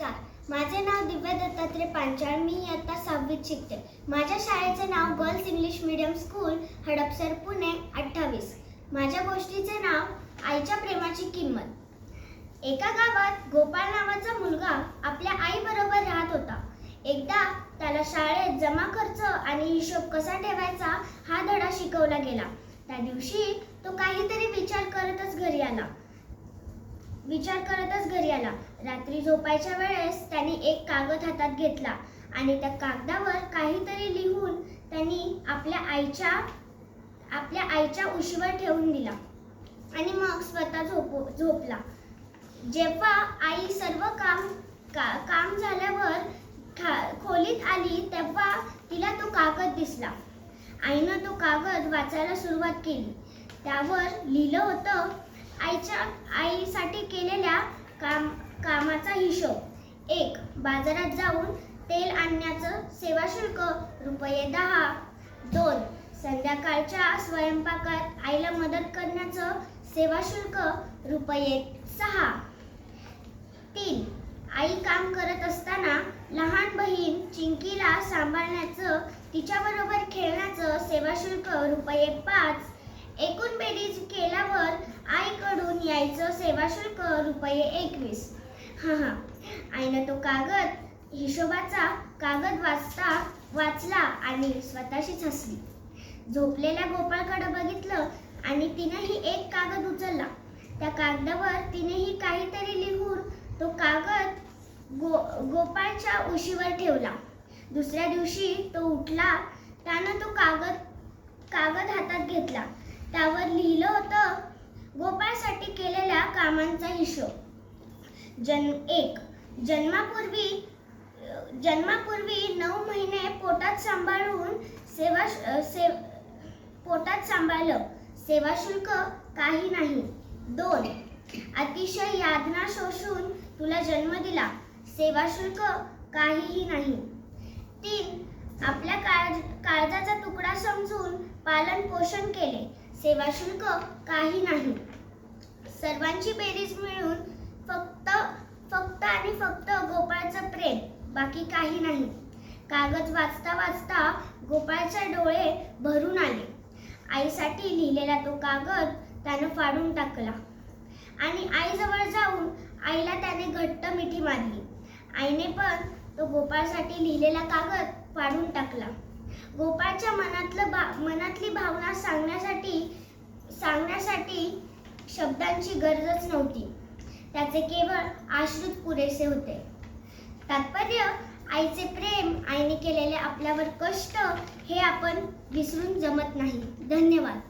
नमस्कार. माझे नाव दिव्या दत्तात्रय पांचाळ. मी इयत्ता 6वीत शिकते. माझ्या शाळेचे नाव girls English medium school, Hadapsar, Pune 28. माझ्या गोष्टीचे नाव आईच्या प्रेमाची किंमत. एका गावात गोपाळ नावाचा मुलगा आपल्या आईबरोबर राहत होता. एकदा त्याला शाळेत जमा खर्च आणि हिशोब कसा ठेवायचा हा धडा शिकवला गेला. त्या दिवशी तो काहीतरी विचार करतच घरी आला. रात्री झोपायच्या वेळेस त्याने एक कागद हातात घेतला आणि त्या कागदावर काहीतरी लिहून त्यांनी आपल्या आईच्या उशीवर ठेवून दिला आणि मग स्वतः झोपला. जेव्हा आई सर्व काम झाल्यावर खोलीत आली तेव्हा तिला तो कागद दिसला. आईनं तो कागद वाचायला सुरुवात केली. त्यावर लिहिलं होतं, आईसाठी केलेल्या कामाचा हिशोब. 1. बाजारात जाऊन तेल आणण्याचं सेवा शुल्क ₹10. 2. संध्याकाळच्या स्वयंपाकात आईला मदत करण्याचं सेवा शुल्क ₹6. 3. आई काम करत असताना लहान बहीण चिंकीला सांभाळण्याचं, तिच्याबरोबर खेळण्याचं सेवा शुल्क ₹5. एकूण बेरीज केल्यावर आईकडून यायचं सेवा शुल्क ₹21. आईनं तो हिशोबाचा कागद वाचला आणि स्वतःशीच हसली. झोपलेल्या गोपाळकडे बघितलं आणि तिनेही एक कागद उचलला. त्या कागदावर तिनेही काहीतरी लिहून तो कागद गोपाळच्या उशीवर ठेवला. दुसऱ्या दिवशी तो उठला. त्यानं तो कागद हातात घेतला. त्यावर लिहिलं होतं, गोपाळसाठी केलेल्या कामांचा हिशोब. 1. जन्मापूर्वी 9 महिने पोटात सांभाळलं, सेवा शुल्क काही नाही. 2. अतिशय यातना सोसून तुला जन्म दिला, सेवा शुल्क काहीही नाही. 3. आपल्या काळजाचा तुकडा समजून पालन पोषण केले, सेवा शुल्क काही नाही. सर्वांची बेरीज मिळून फक्त गोपाळचं प्रेम, बाकी काही नाही. कागद वाचता वाचता गोपाळचे डोळे भरून आले. आईसाठी लिहिलेला तो कागद त्यानं फाडून टाकला आणि आईजवळ जाऊन आईला त्याने घट्ट मिठी मारली. आईने पण तो गोपाळसाठी लिहिलेला कागद फाडून टाकला. गोपाळच्या मनातली भावना सांगण्यासाठी शब्दांची गरजच नव्हती. त्याचे केवळ आश्रुत पुरेसे होते. तात्पर्य, आईचे प्रेम, आईने केलेले आपल्यावर कष्ट हे आपण विसरून जमत नाही. धन्यवाद.